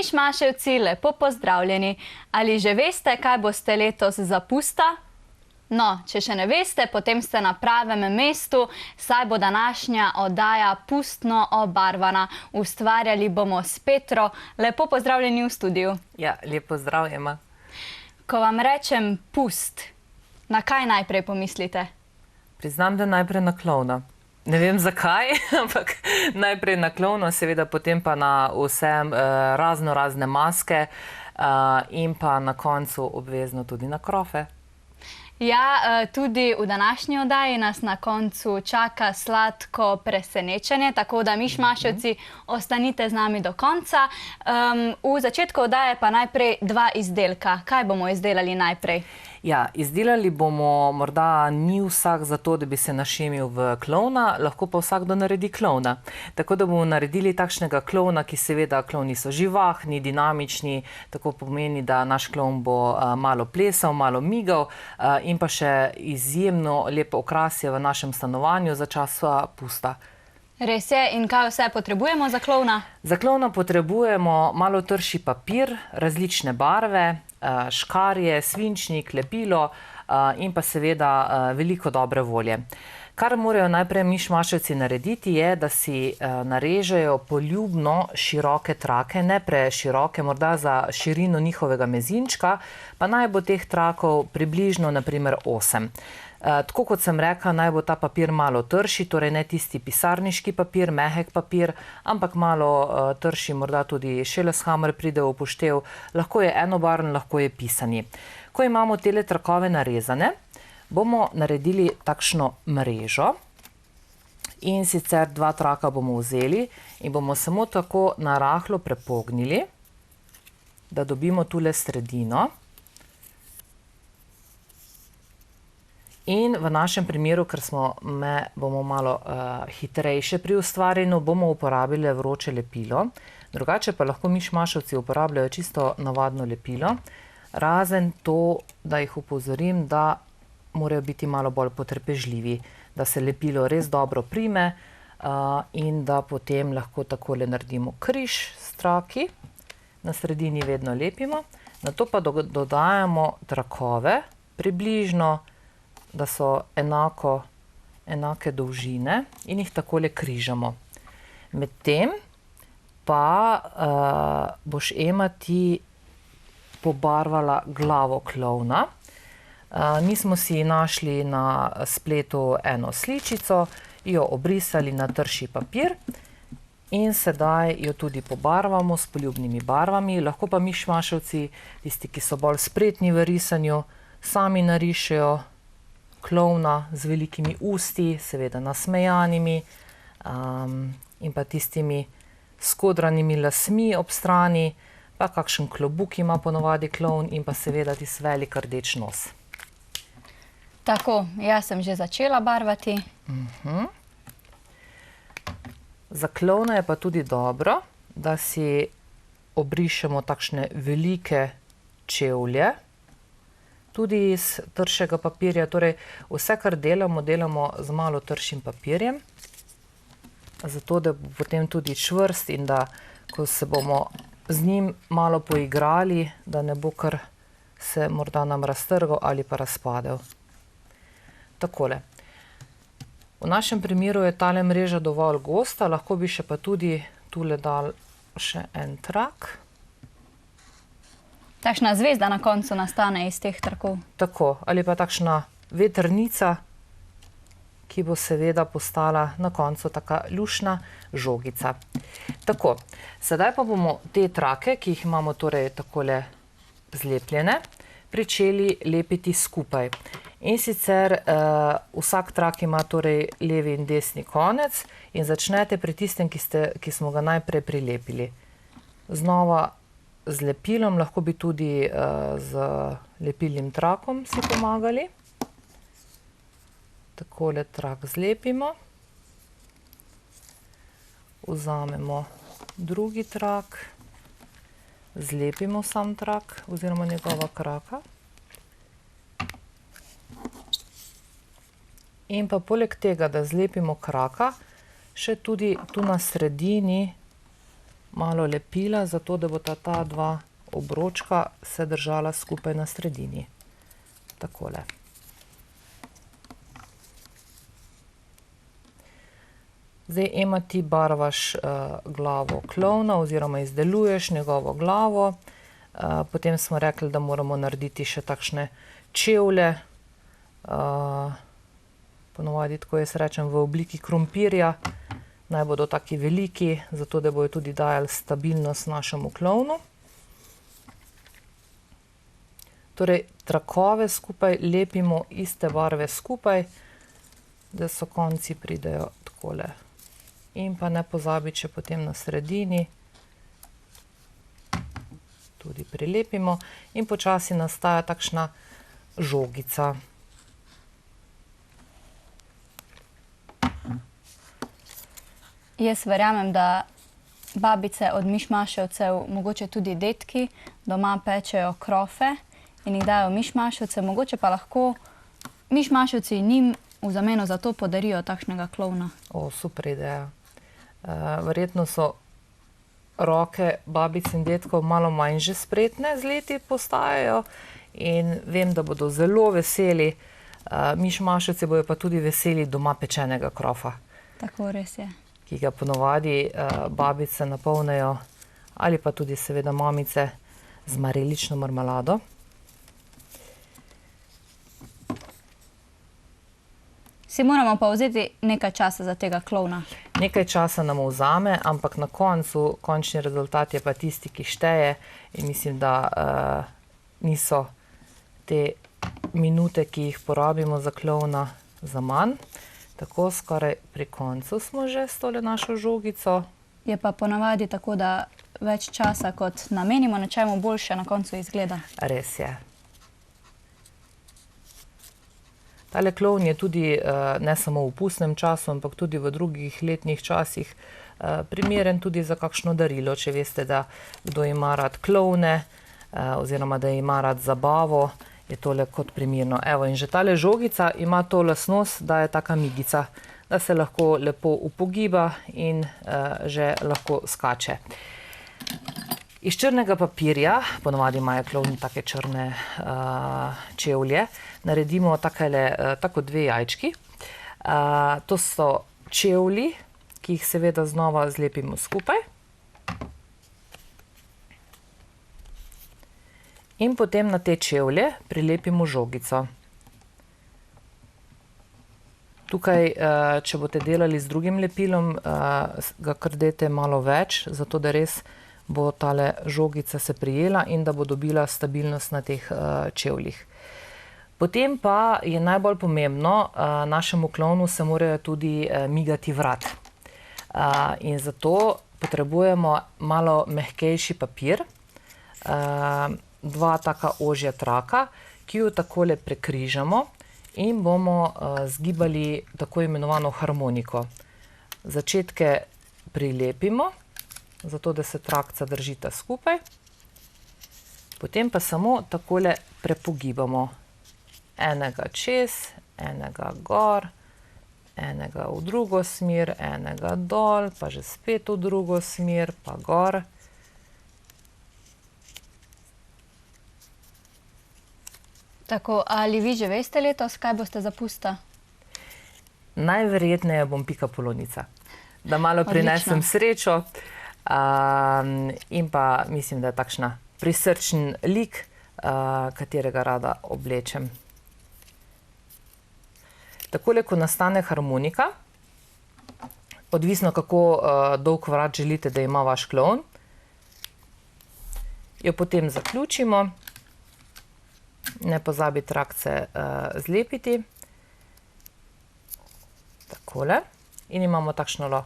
Mišmaševci, lepo pozdravljeni. Ali že veste, kaj boste letos za pusta? No, če še ne veste, potem ste na pravem mestu, saj bo današnja oddaja pustno obarvana. Ustvarjali bomo s Petro. Lepo pozdravljeni v studiu. Ja, lepo zdrav, Ema. Ko vam rečem pust, na kaj najprej pomislite? Priznam, da najprej na klovna. Ne vem zakaj, ampak najprej na klovno, seveda potem pa na vsem razne maske in pa na koncu obvezno tudi na krofe. Ja, tudi v današnji oddaji nas na koncu čaka sladko presenečenje, tako da Mišmaševci, ostanite z nami do konca. V začetku oddaje pa najprej dva izdelka. Kaj bomo izdelali najprej? Ja, izdelali bomo, morda ni vsak za to, da bi se našemil v klovna, lahko pa vsakdo naredi klovna. Tako da bomo naredili takšnega klovna, ki seveda klovni so živahni, dinamični, tako pomeni, da naš klovn bo malo plesal, malo migal in pa še izjemno lepo okrasje v našem stanovanju za čas pusta. Res je, in kaj vse potrebujemo za klovna? Za klovna potrebujemo malo trši papir, različne barve, škarje, svinčnik, lepilo in pa seveda veliko dobre volje. Kar morajo najprej Mišmaševci narediti je, da si narežejo poljubno široke trake, ne preširoke, morda za širino njihovega mezinčka, pa naj bo teh trakov približno naprimer 8. Tako kot sem rekla, naj bo ta papir malo trši, torej ne tisti pisarniški papir, mehek papir, ampak malo trši, morda tudi šeleshammer pride v upoštev, lahko je enobarven, lahko je pisani. Ko imamo tele trakove narezane, bomo naredili takšno mrežo in sicer 2 traka bomo vzeli in bomo samo tako narahlo prepognili, da dobimo tule sredino. In v našem primeru, ker bomo malo hitrejše pri ustvarjanju, bomo uporabili vroče lepilo. Drugače pa lahko Mišmaševci uporabljajo čisto navadno lepilo, razen to, da jih opozorim, da morajo biti malo bolj potrpežljivi, da se lepilo res dobro prime in da potem lahko takole naredimo križ s traki, na sredini vedno lepimo, nato pa dodajamo trakove, približno, da so enake dolžine in jih takole križamo. Medtem pa boš, Ema, ti pobarvala glavo klovna. Mi smo si našli na spletu eno sličico, jo obrisali na trši papir in sedaj jo tudi pobarvamo s poljubnimi barvami. Lahko pa Mišmaševci, tisti, ki so bolj spretni v risanju, sami narišejo klovna z velikimi usti, seveda nasmejanimi in pa tistimi skodranimi lasmi ob strani, pa kakšen klobuk ima ponovadi klovn in pa seveda tisti velik rdeč nos. Tako, jaz sem že začela barvati. Za klovna je pa tudi dobro, da si obrišemo takšne velike čevlje, tudi iz tršega papirja, torej vse, kar delamo z malo tršim papirjem, zato da bo potem tudi čvrst in da, ko se bomo z njim malo poigrali, da ne bo kar se morda nam raztrgal ali pa razpadel. Takole. V našem primeru je tale mreža dovolj gosta, lahko bi še pa tudi tule dal še en trak. Takšna zvezda na koncu nastane iz teh trakov. Tako, ali pa takšna vetrnica, ki bo seveda postala na koncu taka luštna žogica. Tako, sedaj pa bomo te trake, ki jih imamo torej takole zlepljene, pričeli lepiti skupaj. In sicer vsak trak ima torej levi in desni konec in začnete pri tistem, ki smo ga najprej prilepili. Znova z lepilom, lahko bi tudi z lepilnim trakom si pomagali. Takole trak zlepimo. Vzamemo drugi trak, zlepimo sam trak oziroma njegova kraka. In pa poleg tega, da zlepimo kraka, še tudi tu na sredini malo lepila, zato da bo ta dva obročka se držala skupaj na sredini. Takole. Zdaj, Ema, ti barvaš glavo klovna oziroma izdeluješ njegovo glavo. Potem smo rekli, da moramo narediti še takšne čevlje. Ponovadi, tako jaz rečem, v obliki krompirja. Naj bodo taki veliki, zato da bojo tudi dajali stabilnost našemu klovnu. Torej, trakove skupaj lepimo iste barve skupaj, da so konci pridejo takole. In pa ne pozabi, če potem na sredini tudi prilepimo in počasi nastaja takšna žogica. Jaz verjamem, da babice od mišmaševcev, mogoče tudi detki, doma pečejo krofe in jih dajo mišmaševce, mogoče pa lahko mišmaševci njim v zameno za to podarijo takšnega klovna. Super ideja. Verjetno so roke babic in detkov malo manj že spretne z leti postajajo in vem, da bodo zelo veseli. Mišmaševci bojo pa tudi veseli doma pečenega krofa. Tako, res je. Ki ga ponovadi babice napolnejo ali pa tudi seveda mamice z marelično marmelado. Si moramo pa vzeti nekaj časa za tega klovna. Nekaj časa nam vzame, ampak na koncu, končni rezultat je pa tisti, ki šteje in mislim, da niso te minute, ki jih porabimo za klovna, za manj. Tako, skoraj pri koncu smo že s tole našo žogico. Je pa ponavadi tako, da več časa, kot namenimo nečemu, boljše na koncu izgleda. Res je. Tale klovn je tudi ne samo v pustnem času, ampak tudi v drugih letnih časih primeren tudi za kakšno darilo. Če veste, da kdo ima rad klovne oziroma da ima rad zabavo, je tole kot primerno. Evo, in že tale žogica ima to lastnost, da je taka migica, da se lahko lepo upogiba in že lahko skače. Iz črnega papirja, ponovadi imajo klovni take črne čevlje, naredimo tako dve jajčki. To so čevlji, ki jih seveda znova zlepimo skupaj. In potem na te čevlje prilepimo žogico. Tukaj, če boste delali z drugim lepilom, ga kar dajte malo več, zato da res bo tale žogica se prijela in da bo dobila stabilnost na teh čevljih. Potem pa je najbolj pomembno, našemu klovnu se morajo tudi migati vrat. In zato potrebujemo malo mehkejši papir, dva taka ožja traka, ki jo takole prekrižamo in bomo zgibali tako imenovano harmoniko. Začetke prilepimo, zato da se trakca držita skupaj. Potem pa samo takole prepogibamo. Enega čez, enega gor, enega v drugo smer, enega dol, pa že spet v drugo smer, pa gor. Tako, ali vi že veste letos, kaj boste za pusta? Najverjetneje bom pikapolonica. Da malo prinesem srečo in pa mislim, da je takšna prisrčen lik, katerega rada oblečem. Takole, ko nastane harmonika, odvisno kako dolg vrat želite, da ima vaš klovn, jo potem zaključimo. Ne pozabi trakce zlepiti. Takole. In imamo takšno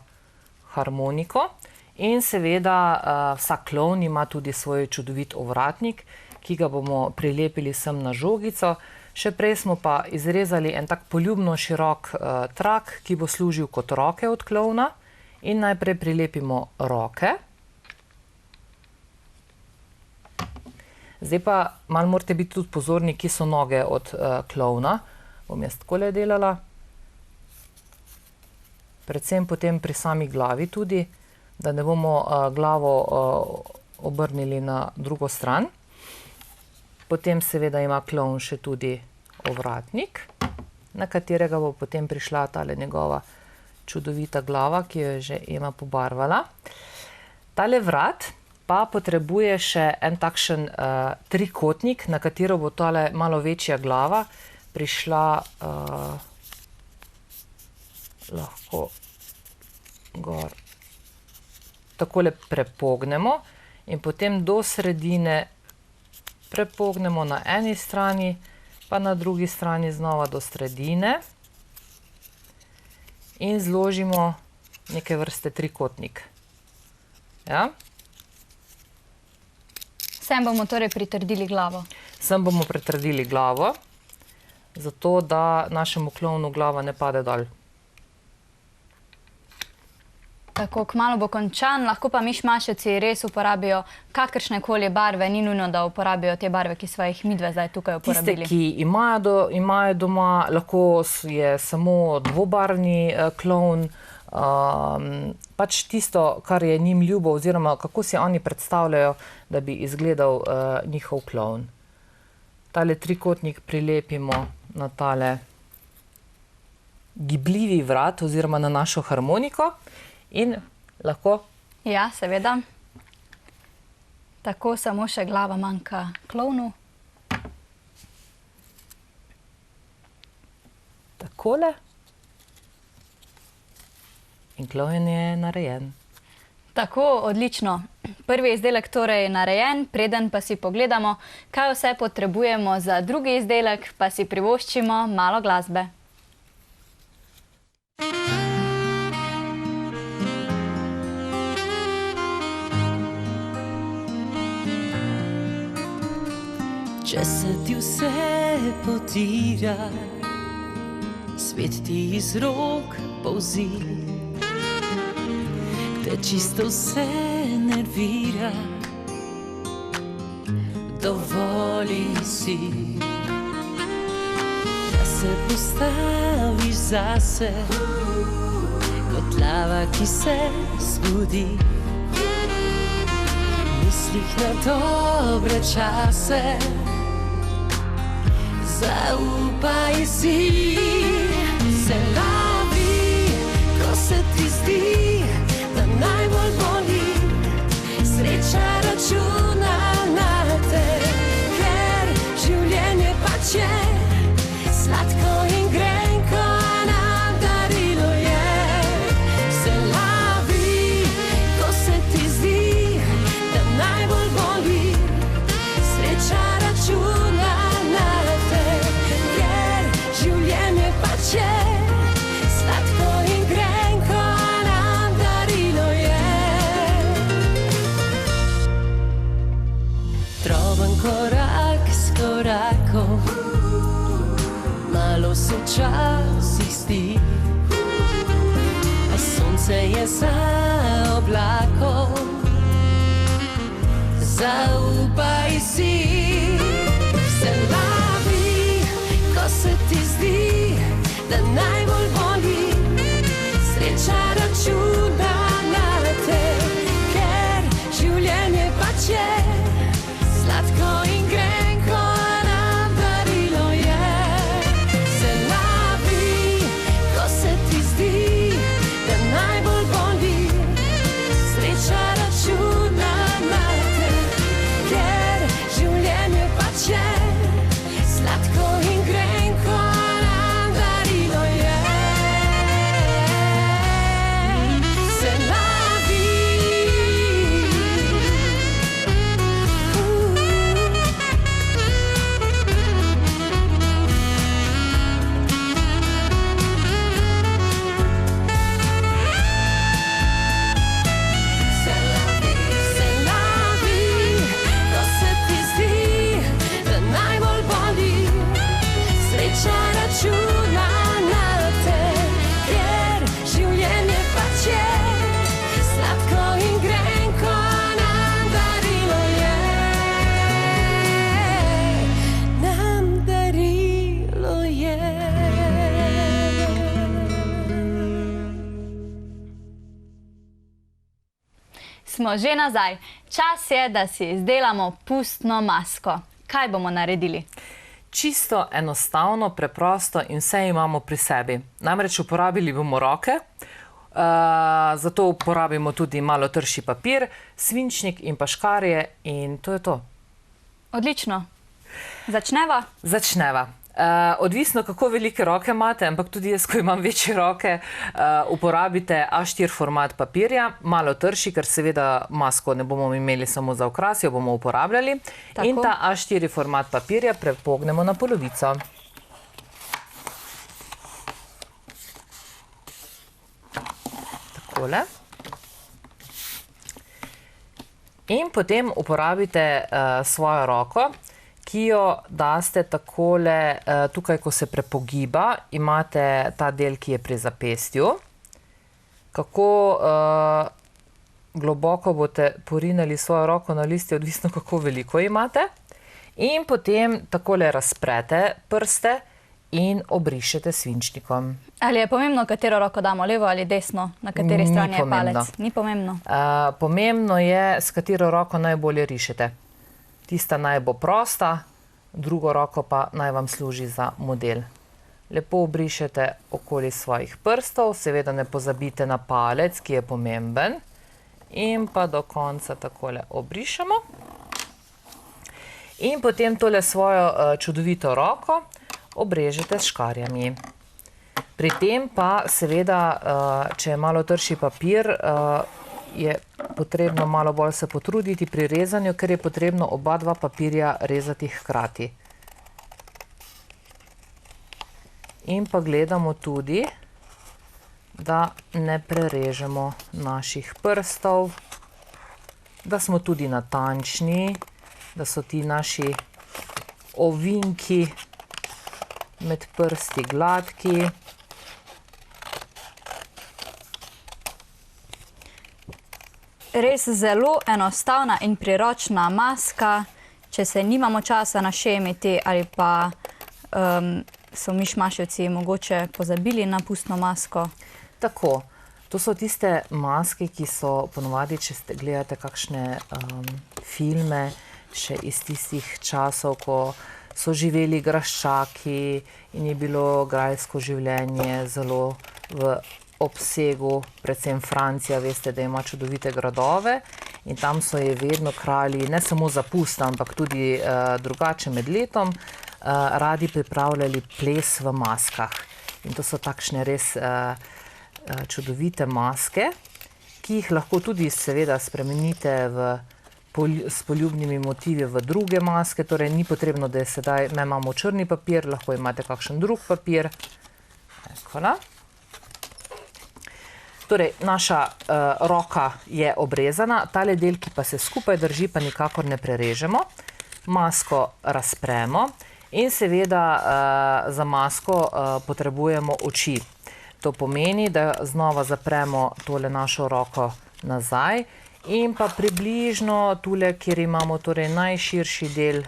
harmoniko. In seveda vsak klovn ima tudi svoj čudovit ovratnik, ki ga bomo prilepili sem na žogico. Še prej smo pa izrezali en tak poljubno širok trak, ki bo služil kot roke od klovna. In najprej prilepimo roke. Zdaj pa malo morate biti tudi pozorni, ki so noge od klovna. Bom jaz takole delala. Predvsem potem pri sami glavi tudi, da ne bomo glavo obrnili na drugo stran. Potem seveda ima klovn še tudi ovratnik, na katerega bo potem prišla tale njegova čudovita glava, ki jo je že Ema pobarvala. Tale vrat pa potrebuje še en takšen trikotnik, na katero bo tale malo večja glava prišla lahko gor. Takole prepognemo in potem do sredine prepognemo na eni strani, pa na drugi strani znova do sredine in zložimo neke vrste trikotnik. Ja? Sem bomo torej pritrdili glavo. Sem bomo pritrdili glavo, zato da našemu klovnu glava ne pade dol. Tako, kmalu bo končan, lahko pa mišmaševci res uporabijo kakršnekoli barve, ni nujno, da uporabijo te barve, ki sva jih midve zdaj tukaj uporabili. Tiste, ki imajo doma, lahko je samo dvobarvni klovn, pač tisto, kar je njim ljubo, oziroma kako si oni predstavljajo, da bi izgledal njihov klovn. Tale trikotnik prilepimo na tale gibljivi vrat, oziroma na našo harmoniko. In lahko? Ja, seveda. Tako, samo še glava manjka klovnu. Takole. In klovn je narejen. Tako, odlično. Prvi izdelek torej narejen, preden pa si pogledamo, kaj vse potrebujemo za drugi izdelek, pa si privoščimo malo glasbe. Če se ti vse potira, svet ti iz rok polzi, te čisto vse nervira, dovoli si, da se postaviš zase, kot lava, ki se zbudi, mislih na dobre čase. Zaupaj si, se lavi, ko se ti zdi, da najbolj boli. Sreča računa na te, ker življenje pač je sladko in grenko, nam darilo je. Se lavi, ko se ti zdi, da najbolj boli. Sreča računa sladko in grenko, nam darilo je. Droben korak s korakom, malo se včasih zdi, a sonce je za oblakom. Zaupaj si, se lavi, ko se ti zdi, da najbolj boli. Sreča računa na te, ker življenje pač je sladko in grenko, nam darilo je. Se lavi, ko se ti zdi, da najbolj boli. Sreča računa na te, ker življenje pač Smo že nazaj. Čas je, da si izdelamo pustno masko. Kaj bomo naredili? Čisto enostavno, preprosto in vse imamo pri sebi. Namreč uporabili bomo roke, zato uporabimo tudi malo trši papir, svinčnik in pa škarje in to je to. Odlično. Začneva? Začneva. Odvisno, kako velike roke imate, ampak tudi jaz, ko imam večje roke, uporabite A4 format papirja, malo trši, ker seveda masko ne bomo imeli samo za okras, jo bomo uporabljali. Tako. In ta A4 format papirja prepognemo na polovico. Takole. In potem uporabite svojo roko, ki jo daste takole, tukaj, ko se prepogiba, imate ta del, ki je pri zapestju. Kako globoko boste porinali svojo roko na list, je odvisno, kako veliko imate. In potem takole razprete prste in obrišete svinčnikom. Ali je pomembno, katero roko damo, levo ali desno, na kateri strani je palec? Ni pomembno. Pomembno je, s katero roko najbolje rišete. Tista naj bo prosta, drugo roko pa naj vam služi za model. Lepo obrišete okoli svojih prstov, seveda ne pozabite na palec, ki je pomemben. In pa do konca takole obrišemo. In potem tole svojo čudovito roko obrežete s škarjami. Pri tem pa seveda, če je malo trši papir, je potrebno malo bolj se potruditi pri rezanju, ker je potrebno oba dva papirja rezati hkrati. In pa gledamo tudi, da ne prerežemo naših prstov, da smo tudi natančni, da so ti naši ovinki med prsti gladki. Res zelo enostavna in priročna maska, če se nimamo časa našemiti ali pa so mišmaševci mogoče pozabili na pustno masko. Tako, to so tiste maske, ki so ponovadi, če gledate kakšne filme, še iz tistih časov, ko so živeli graščaki in je bilo grajsko življenje zelo v obsegu, predvsem Francija, veste, da ima čudovite gradove in tam so je vedno kralji, ne samo za pust, ampak tudi drugače med letom, radi pripravljali ples v maskah. In to so takšne res čudovite maske, ki jih lahko tudi seveda spremenite s poljubnimi motivi v druge maske, torej ni potrebno, da je sedaj, mi imamo črni papir, lahko imate kakšen drug papir. Takola. Torej, naša roka je obrezana, tale del, ki pa se skupaj drži, pa nikakor ne prerežemo. Masko razpremo in seveda za masko potrebujemo oči. To pomeni, da znova zapremo tole našo roko nazaj in pa približno tule, kjer imamo torej najširši del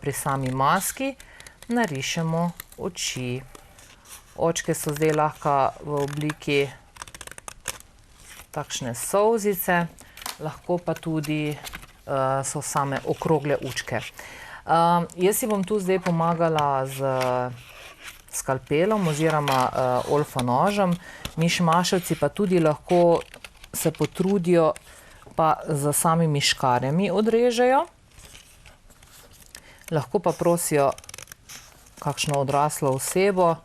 pri sami maski, narišemo oči. Očke so zdaj lahko v obliki takšne solzice, lahko pa tudi so same okrogle učke. Jaz si bom tu zdaj pomagala z skalpelom oziroma olfa nožem. Mišmaševci pa tudi lahko se potrudijo pa za samimi škarjami odrežejo. Lahko pa prosijo kakšno odraslo osebo,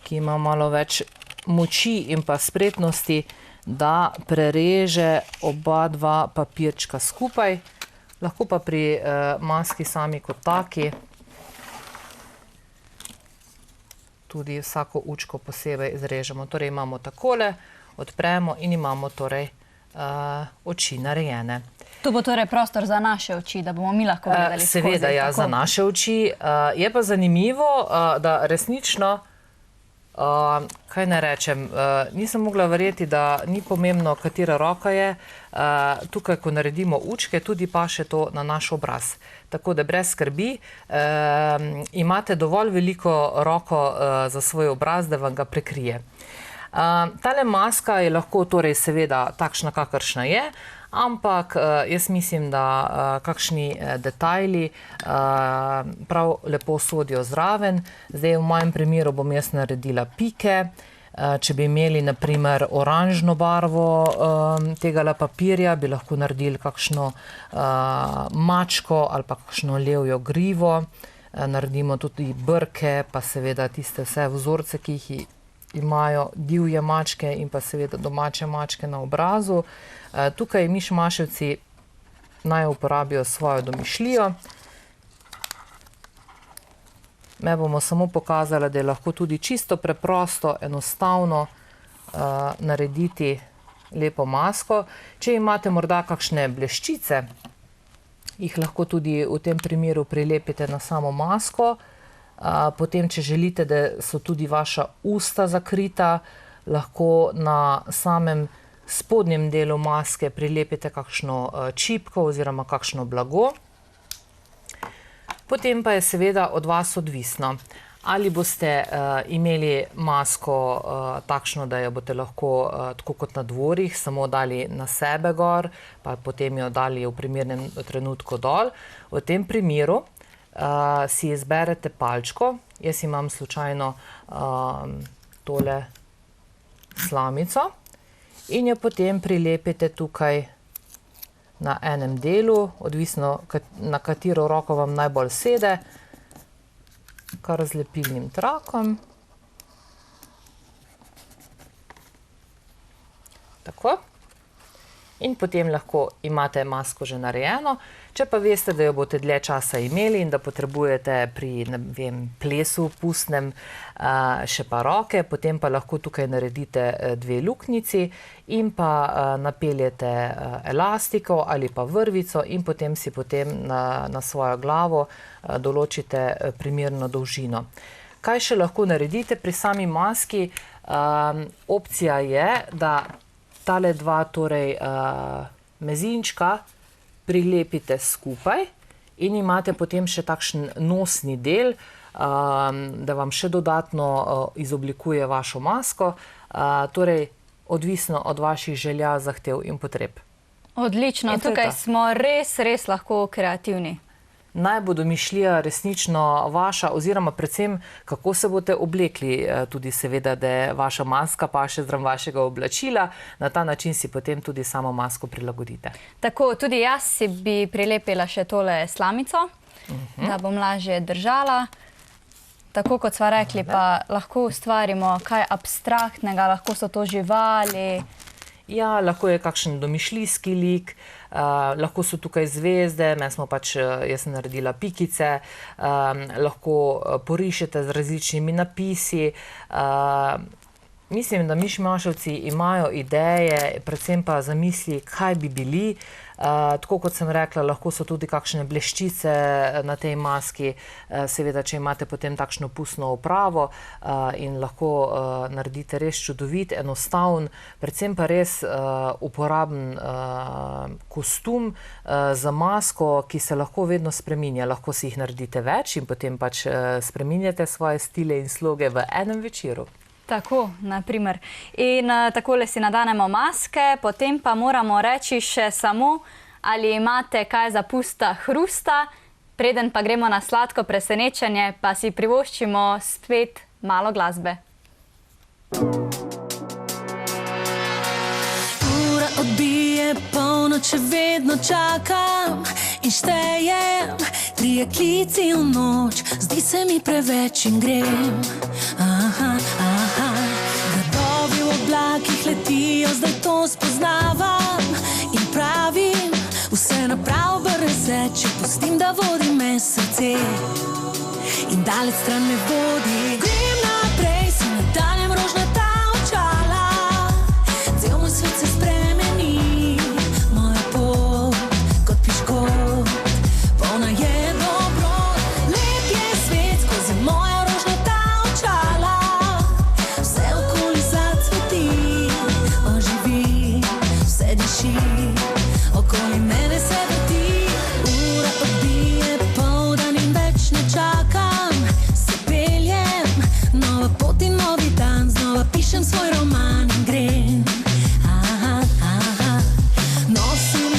ki ima malo več moči in pa spretnosti, da prereže oba dva papirčka skupaj. Lahko pa pri maski sami kot taki tudi vsako učko posebej izrežemo. Torej imamo takole, odpremo in imamo torej oči narejene. To bo torej prostor za naše oči, da bomo mi lahko gledali skozi. Seveda, ja, za naše oči. Je pa zanimivo, da resnično, kaj ne rečem, nisem mogla verjeti, da ni pomembno, katera roka je. Tukaj, ko naredimo učke, tudi paše to na naš obraz. Tako da brez skrbi, imate dovolj veliko roko za svoj obraz, da vam ga prekrije. Tale maska je lahko torej seveda takšna, kakršna je, ampak jaz mislim, da kakšni detajli prav lepo sodijo zraven. Zdaj v mojem primeru bom jaz naredila pike. Če bi imeli na primer oranžno barvo tegale papirja, bi lahko naredili kakšno mačko ali pa kakšno levjo grivo. Naredimo tudi brke, pa seveda tiste vse vzorce, ki jih imajo divje mačke in pa seveda domače mačke na obrazu. Tukaj mišmaševci naj uporabijo svojo domišljijo. Me bomo samo pokazali, da je lahko tudi čisto preprosto, enostavno narediti lepo masko. Če imate morda kakšne bleščice, jih lahko tudi v tem primeru prilepite na samo masko. Potem, če želite, da so tudi vaša usta zakrita, lahko na samem spodnjem delu maske prilepite kakšno čipko oziroma kakšno blago. Potem pa je seveda od vas odvisno, ali boste imeli masko takšno, da jo boste lahko tako kot na dvorih samo dali na sebe gor, pa potem jo dali v primernem trenutku dol. V tem primeru si izberete palčko. Jaz imam slučajno tole slamico in jo potem prilepite tukaj na enem delu, odvisno na katero roko vam najbolj sede, kar z lepilnim trakom. Tako. In potem lahko imate masko že narejeno. Če pa veste, da jo boste dlje časa imeli in da potrebujete pri, ne vem, plesu pustnem še pa roke, potem pa lahko tukaj naredite 2 luknjici in pa napeljete elastiko ali pa vrvico in potem si na svojo glavo določite primerno dolžino. Kaj še lahko naredite pri sami maski? Opcija je, da tale 2 torej mezinčka prilepite skupaj in imate potem še takšen nosni del, da vam še dodatno izoblikuje vašo masko, torej odvisno od vaših želja, zahtev in potreb. Odlično, tukaj smo res lahko kreativni. Naj bo domišljija resnično vaša, oziroma predvsem, kako se boste oblekli, tudi seveda, da je vaša maska paše zraven vašega oblačila. Na ta način si potem tudi samo masko prilagodite. Tako, tudi jaz si bi prilepila še tole slamico, da bom lažje držala. Tako kot sva rekli, pa lahko ustvarimo kaj abstraktnega, lahko so to živali. Ja, lahko je kakšen domišljijski lik, lahko so tukaj zvezde, jaz sem naredila pikice, lahko porišete z različnimi napisi. Mislim, da mišmaševci imajo ideje, predvsem pa zamisli, kaj bi bili. Tako kot sem rekla, lahko so tudi kakšne bleščice na tej maski, seveda, če imate potem takšno pustno opravo in lahko naredite res čudovit, enostaven, predvsem pa res uporaben kostum za masko, ki se lahko vedno spreminja. Lahko si jih naredite več in potem pač spreminjate svoje stile in sloge v enem večeru. Tako, naprimer. In takole si nadanemo maske, potem pa moramo reči še samo, ali imate kaj za pusta hrusta, preden pa gremo na sladko presenečenje, pa si privoščimo spet malo glasbe. Ura odbije polnoč, vedno čakam in štejem 3 klici v noč, zdi se mi preveč in grem. Gradovi v oblakih letijo, zdaj to spoznavam in pravim, vse naprav brze, če pustim, da vodi me srce in daleč stran me vodi. Grem naprej, si nadanem rožnata očala, cel moj svet se spremeni, moja pot kot piškot, polna je dobrot, lep je svet skozi moja rožnata očala, vse okoli zacveti, oživi, vse diši, okoli mene se vrti. Ura odbije poldan in več ne čakam, se peljem, nova pot in novi dan, znova pišem svoj roman in grem. Nosim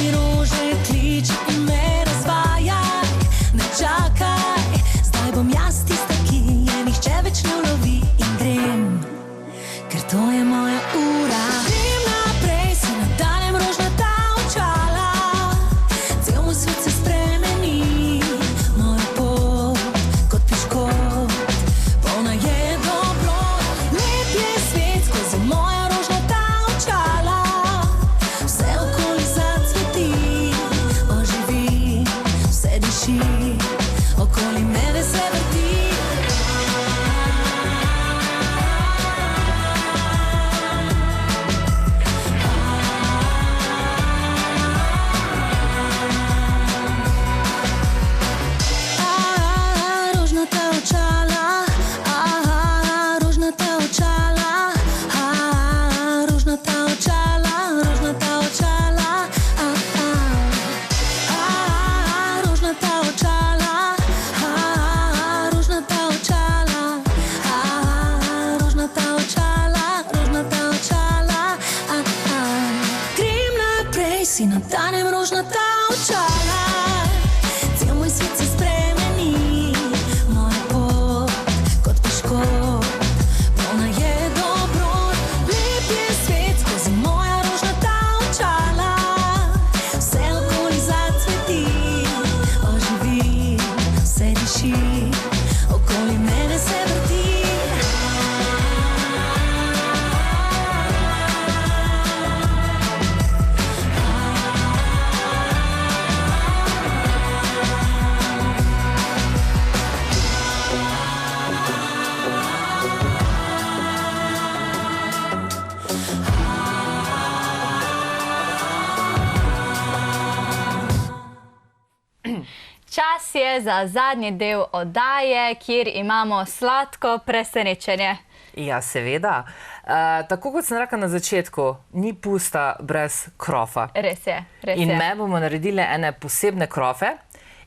si nadanem rožnata očala. Cel moj svet se spremeni, moja pot kot piškot, polna je dobrot. Lep je svet skozi moja rožnata očala. Vse okoli zacveti, oživi, vse diši, okoli mene se vrti. Čas je za zadnji del oddaje, kjer imamo sladko presenečenje. Ja, seveda. Tako kot sem rekla na začetku, ni pusta brez krofa. Res je, res In je. me bomo naredile ene posebne krofe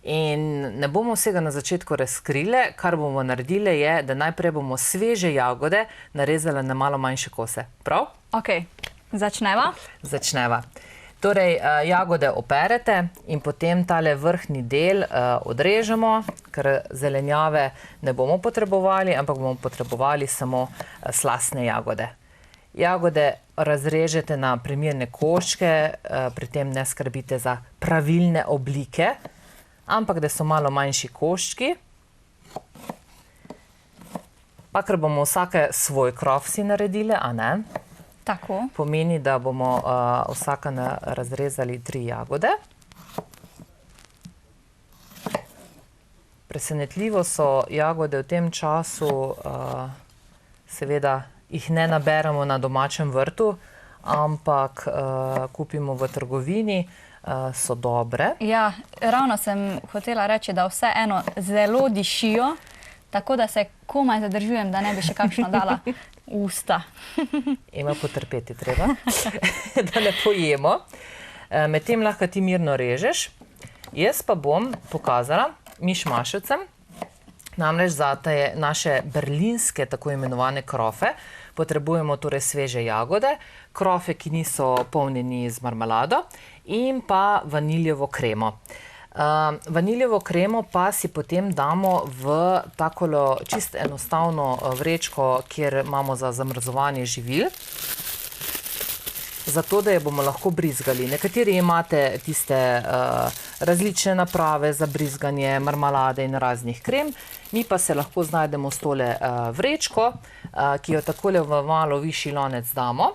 in ne bomo vsega na začetku razkrile. Kar bomo naredile je, da najprej bomo sveže jagode narezale na malo manjše kose. Prav? Ok, začneva. Začneva. Torej, jagode operete in potem tale vrhnji del odrežemo, ker zelenjave ne bomo potrebovali, ampak bomo potrebovali samo slastne jagode. Jagode razrežete na primerne koščke, pri tem ne skrbite za pravilne oblike, ampak da so malo manjši koščki. Pa ker bomo vsake svoj krof si naredile, a ne? Tako. Pomeni, da bomo vsaka razrezali 3 jagode. Presenetljivo so jagode v tem času, seveda jih ne naberemo na domačem vrtu, ampak kupimo v trgovini, so dobre. Ja, ravno sem hotela reči, da vseeno zelo dišijo, tako da se komaj zadržujem, da ne bi še kakšno dala v usta. Ima potrpeti treba, da ne pojemo. Medtem lahko ti mirno režeš. Jaz pa bom pokazala mišmaševcem, namreč za te naše berlinske tako imenovane krofe potrebujemo torej sveže jagode, krofe, ki niso polnjeni z marmelado, in pa vaniljevo kremo. Vaniljevo kremo pa si potem damo v takolo čisto enostavno vrečko, kjer imamo za zamrzovanje živil, zato da jo bomo lahko brizgali. Nekateri imate tiste različne naprave za brizganje marmelade in raznih krem, mi pa se lahko znajdemo s tole vrečko, ki jo takole v malo višji lonec damo.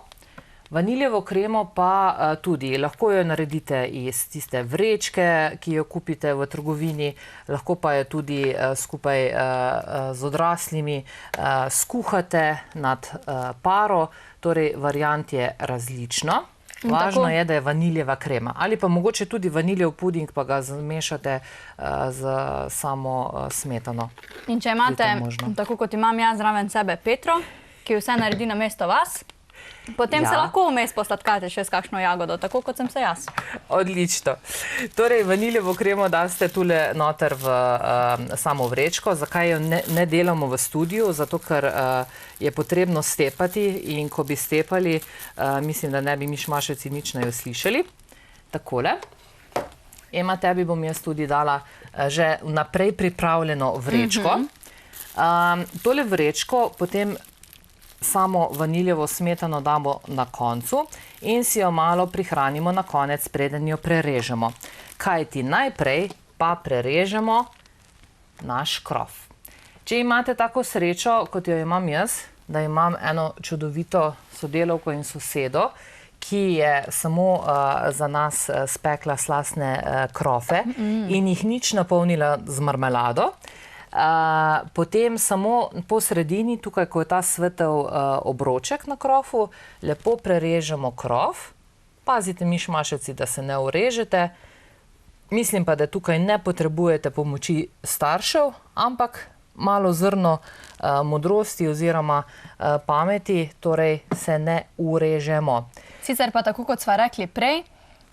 Vaniljevo kremo pa tudi lahko jo naredite iz tiste vrečke, ki jo kupite v trgovini, lahko pa jo tudi skupaj z odraslimi skuhate nad paro, torej variant je različno. Važno je, da je vaniljeva krema. Ali pa mogoče tudi vaniljev puding, pa ga zmešate z samo smetano. In če imate, tako kot imam jaz zraven sebe, Petro, ki vse naredi namesto vas, potem se lahko vmes posladkate še s kakšno jagodo, tako kot sem se jaz. Odlično. Torej, vaniljevo kremo daste tule noter v samo vrečko. Zakaj jo ne delamo v studiu? Zato, ker je potrebno stepati in ko bi stepali, mislim, da ne bi mišmaševci nič naj slišali. Takole. Ema, tebi bom jaz tudi dala že vnaprej pripravljeno vrečko. Tole vrečko potem samo vaniljevo smetano damo na koncu in si jo malo prihranimo na konec, preden jo prerežemo. Kajti najprej pa prerežemo naš krof. Če imate tako srečo, kot jo imam jaz, da imam eno čudovito sodelavko in sosedo, ki je samo za nas spekla slastne krofe in jih nič napolnila z marmelado, potem samo po sredini, tukaj, ko je ta svetel obroček na krofu, lepo prerežemo krof. Pazite, mišmaševci, da se ne urežete. Mislim pa, da tukaj ne potrebujete pomoči staršev, ampak malo zrno modrosti oziroma pameti, torej se ne urežemo. Sicer pa tako, kot sva rekli prej,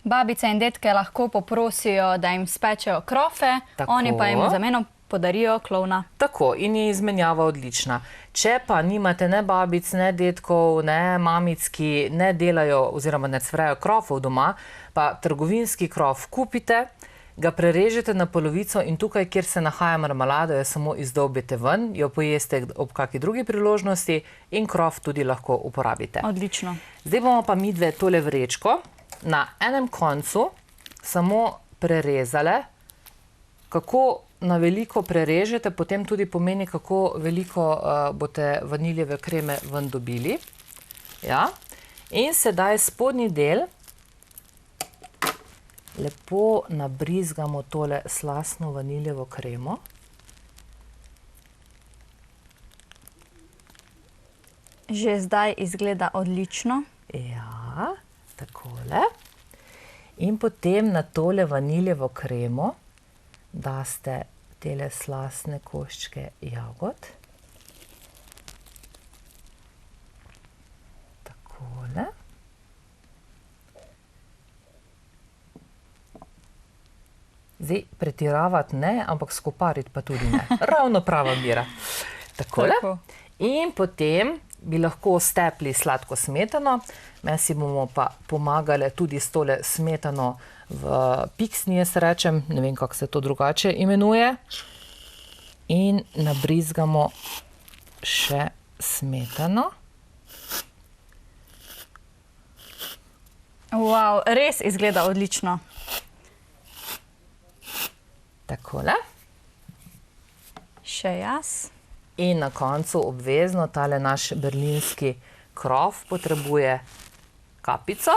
babice in detke lahko poprosijo, da jim spečejo krofe, oni pa jim v zameno podarijo klovna. Tako, in je izmenjava odlična. Če pa nimate ne babic, ne dedkov, ne mamic, ki ne delajo oziroma ne cvrejo krofov doma, pa trgovinski krof kupite, ga prerežete na polovico in tukaj, kjer se nahaja marmelada, jo samo izdolbite ven, jo pojeste ob kaki drugi priložnosti in krof tudi lahko uporabite. Odlično. Zdaj bomo pa midve tole vrečko na enem koncu samo prerezale. Kako na veliko prerežete, potem tudi pomeni, kako veliko boste vaniljeve kreme ven dobili. Ja. In sedaj spodnji del lepo nabrizgamo tole slastno vaniljevo kremo. Že zdaj izgleda odlično. Ja, takole. In potem na tole vaniljevo kremo daste tele slastne koščke jagod. Takole. Zdaj, pretiravati ne, ampak skopariti pa tudi ne. Ravno prava mera. Takole. Tako. In potem bi lahko stepli sladko smetano. Mi si bomo pa pomagali tudi s tole smetano v piksni, jaz rečem, ne vem, kako se to drugače imenuje. In nabrizgamo še smetano. Wow, res izgleda odlično. Takole. Še jaz. In na koncu obvezno tale naš berlinski krof potrebuje kapico.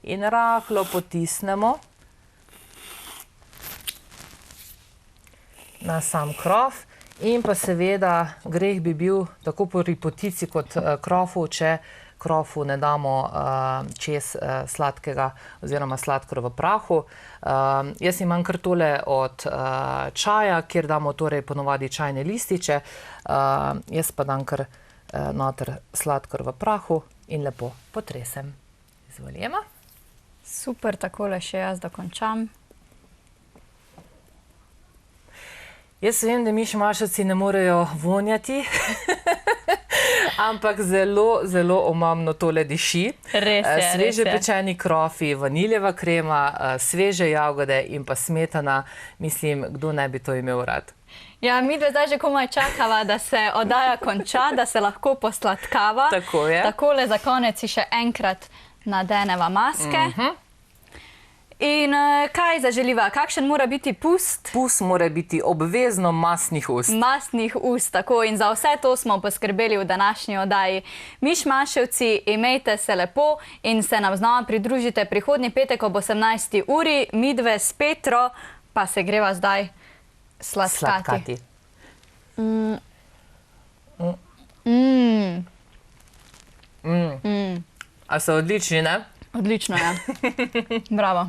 In rahlo potisnemo na sam krof. In pa seveda greh bi bil tako pri potici kot krofu, če krofu ne damo čez sladkega oziroma sladkor v prahu. Jaz imam kar tole od čaja, kjer damo torej ponovadi čajne lističe. Jaz pa dam kar noter sladkor v prahu in lepo potresem. Izvoljema. Super, takole še jaz dokončam. Jaz vem, da mišmaševci ne morejo vonjati, ampak zelo, zelo omamno tole diši. Res je, Sveže res je. pečeni krofi, vaniljeva krema, sveže jagode in pa smetana. Mislim, kdo ne bi to imel rad. Ja, midve zdaj že komaj čakava, da se oddaja konča, da se lahko posladkava. Tako je. Takole za konec si še enkrat nadeneva maske. In kaj zaželiva? Kakšen mora biti pust? Pust mora biti obvezno mastnih ust. Mastnih ust, tako. In za vse to smo poskrbeli v današnji oddaji. Mišmaševci, imejte se lepo in se nam znova pridružite prihodnji petek ob 18. uri. Midve s Petro pa se greva zdaj sladkati. A so odlični, ne? Odlično je. Bravo.